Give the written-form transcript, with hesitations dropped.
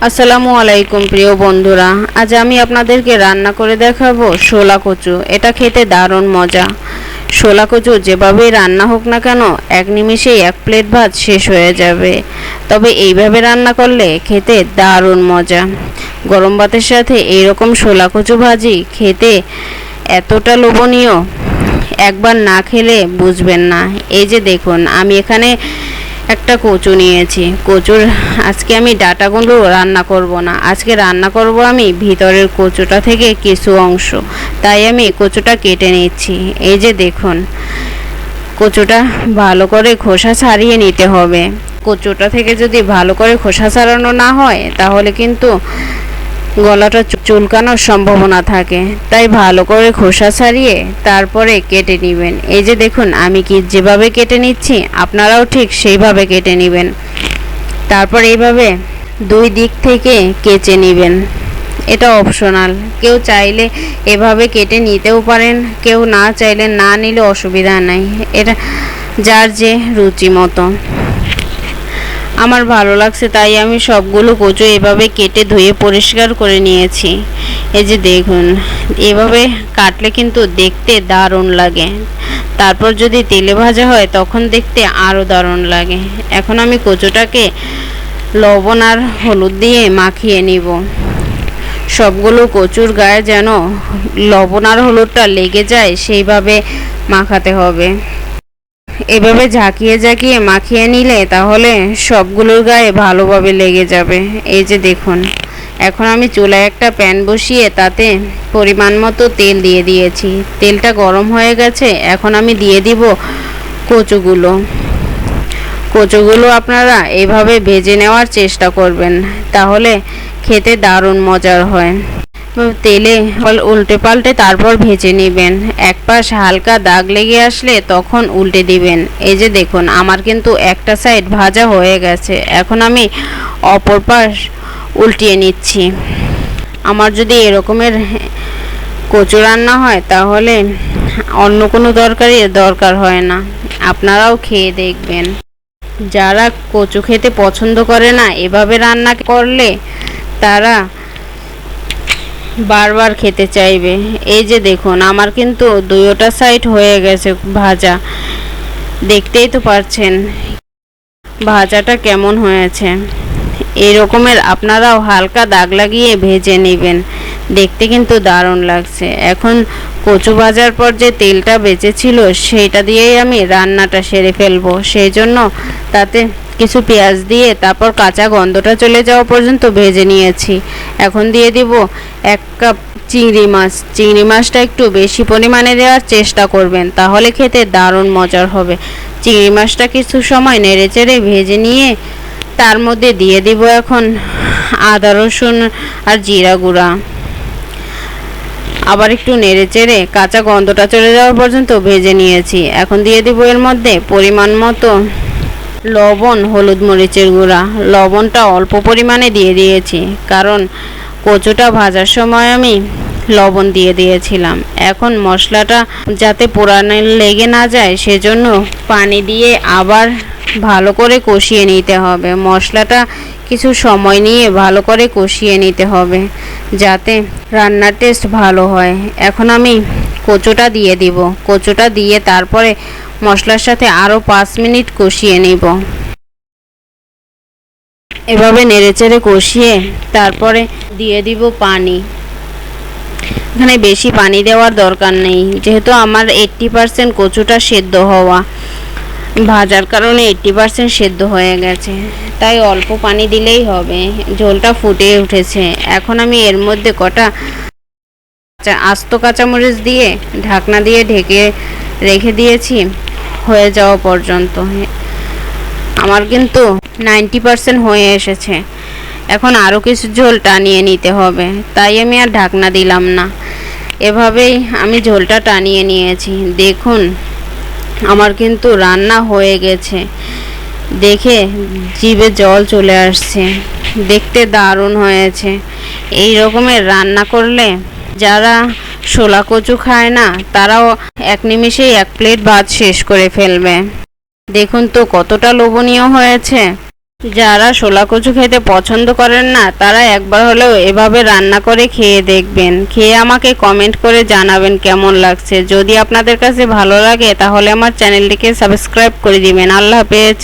আসসালামু আলাইকুম প্রিয় বন্ধুরা, আজ আমি আপনাদেরকে রান্না করে দেখাবো শোলা কচু। এটা খেতে দারুণ মজা। শোলা কচু যেভাবেই রান্না হোক না কেন এক নিমিষেই এক প্লেট ভাত শেষ হয়ে যাবে। তবে এইভাবে রান্না করলে খেতে দারুণ মজা। গরম ভাতের সাথে এইরকম শোলা কচু ভাজি খেতে এতটা লোভনীয়, একবার না খেলে বুঝবেন না। এই যে দেখুন, আমি এখানে একটা কচু নিয়েছি। কচুর আজকে আমি ডাঁটাগুলো রান্না করব না, আজকে রান্না করব আমি ভিতরের কচুটা থেকে কিছু অংশ। তাই আমি কচুটা কেটে নিচ্ছি। এই যে দেখুন, কচুটা ভালো করে খোসা ছাড়িয়ে নিতে হবে। কচুটা থেকে যদি ভালো করে খোসা ছাড়ানো না হয় তাহলে কিন্তু গলাটা চুলকানোর সম্ভাবনা থাকে। তাই ভালো করে খোসা ছাড়িয়ে তারপরে কেটে নেবেন। এই যে দেখুন, আমি যেভাবে কেটে নিচ্ছি আপনারাও ঠিক সেইভাবে কেটে নেবেন। তারপর এইভাবে দুই দিক থেকে কেচে নেবেন। এটা অপশনাল, কেউ চাইলে এভাবে কেটে নিতেও পারেন, কেউ না চাইলে না নিলে অসুবিধা নাই। এটা যার যে রুচি মতো। আমার ভালো লাগছে তাই আমি সবগুলো কচু এভাবে কেটে ধুয়ে পরিষ্কার করে নিয়েছি। এই যে দেখুন, এভাবে কাটলে কিন্তু দেখতে দারুণ লাগে। তারপর যদি তেলে ভাজা হয় তখন দেখতে আরও দারুণ লাগে। এখন আমি কচুটাকে লবণ আর হলুদ দিয়ে মাখিয়ে নিব। সবগুলো কচুর গায়ে যেন লবণ আর হলুদটা লেগে যায় সেইভাবে মাখাতে হবে। এভাবে ঝাঁকিয়ে ঝাঁকিয়ে মাখিয়ে নিলে তাহলে সবগুলোর গায়ে ভালোভাবে লেগে যাবে। এই যে দেখুন, এখন আমি চুলায় একটা প্যান বসিয়ে তাতে পরিমাণ মতো তেল দিয়ে দিয়েছি। তেলটা গরম হয়ে গেছে, এখন আমি দিয়ে দিব কচুগুলো। কচুগুলো আপনারা এভাবে ভেজে নেওয়ার চেষ্টা করবেন, তাহলে খেতে দারুণ মজার হয়। তেলে উল্টে পাল্টে তারপর ভেজে নেবেন। এক পাশ হালকা দাগ লেগে আসলে তখন উল্টে দিবেন। এই যে দেখুন, আমার কিন্তু একটা সাইড ভাজা হয়ে গেছে। এখন আমি অপর পাশ উল্টিয়ে নিচ্ছি। আমার যদি এরকমের কচু রান্না হয় তাহলে অন্য কোনো তরকারি দরকার হয় না। আপনারাও খেয়ে দেখবেন। যারা কচু খেতে পছন্দ করে না, এভাবে রান্না করলে তারা বারবার খেতে চাইবে। এই যে দেখুন, আমার কিন্তু দুইটা সাইড হয়ে গেছে ভাজা। দেখতেই তো পাচ্ছেন ভাজাটা কেমন হয়েছে। এই রকমের আপনারাও হালকা দাগ লাগিয়ে ভেজে নেবেন, দেখতে কিন্তু দারুণ লাগছে। এখন কচু ভাজার পর যে তেলটা বেঁচেছিল সেটা দিয়েই আমি রান্নাটা সেরে ফেলবো। সেই জন্য তাতে কিছু পেঁয়াজ দিয়ে তারপর কাঁচা গন্ধটা চলে যাওয়া পর্যন্ত ভেজে নিয়েছি। এখন দিয়ে দিব 1 কাপ চিংড়ি মাছ। চিংড়ি মাছটা একটু বেশি পরিমাণে দেওয়ার চেষ্টা করবেন, তাহলে খেতে দারুণ মজার হবে। চিংড়ি মাছটা কিছু সময় নেড়েচেড়ে ভেজে নিয়ে তার মধ্যে দিয়ে দিব এখন আদা রসুন আর জিরা গুঁড়া। আবার একটু নেড়েচেড়ে কাঁচা গন্ধটা চলে যাওয়া পর্যন্ত ভেজে নিয়েছি। এখন দিয়ে দিব এর মধ্যে পরিমাণ মতো লবণ, হলুদ মরিচের গুঁড়া। লবণটা অল্প পরিমাণে দিয়ে দিয়েছি, কারণ কচুটা ভাজার সময় আমি লবণ দিয়ে দিয়েছিলাম। এখন মশলাটা যাতে পোড়ানো লেগে না যায় সেজন্য পানি দিয়ে আবার ভালো করে কষিয়ে নিতে হবে। মশলাটা কিছু সময় নিয়ে ভালো করে কষিয়ে নিতে হবে যাতে রান্নার টেস্ট ভালো হয়। এখন আমি কচুটা দিয়ে দিব। কচুটা দিয়ে তারপরে মশলার সাথে আরও 5 মিনিট কষিয়ে নিব। এভাবে নেড়েচেড়ে কষিয়ে তারপরে দিয়ে দিব পানি। এখানে বেশি পানি দেওয়ার দরকার নেই, যেহেতু আমার 80% কচুটা সেদ্ধ হওয়া, ভাজার কারণে 80% সেদ্ধ হয়ে গেছে, তাই অল্প পানি দিলেই হবে। ঝোলটা ফুটে উঠেছে। এখন আমি এর মধ্যে কটা আস্ত কাঁচামরিচ দিয়ে ঢাকনা দিয়ে ঢেকে রেখে দিয়েছি হয়ে যাওয়া পর্যন্ত। আমার কিন্তু 90% হয়ে এসেছে। এখন আরও কিছু ঝোল টানিয়ে নিতে হবে, তাই আমি আর ঢাকনা দিলাম না। এভাবেই আমি ঝোলটা টানিয়ে নিয়েছি। দেখুন, আমার কিন্তু রান্না হয়ে গেছে। দেখে জিভে জল চলে আসছে। দেখতে দারুণ হয়েছে। এই রকমের রান্না করলে যারা শোলা কচু খায় না তারাও এক নিমিষেই 1 প্লেট ভাত শেষ করে ফেলবে। দেখুন তো কতটা লোভনীয় হয়েছে। যারা শোলা কচু খেতে পছন্দ করেন না তারা একবার হলেও এভাবে রান্না করে খেয়ে দেখবেন, খেয়ে আমাকে কমেন্ট করে জানাবেন কেমন লাগছে। যদি আপনাদের কাছে ভালো লাগে তাহলে আমার চ্যানেলটিকে সাবস্ক্রাইব করে দিবেন। আল্লাহ হাফেজ।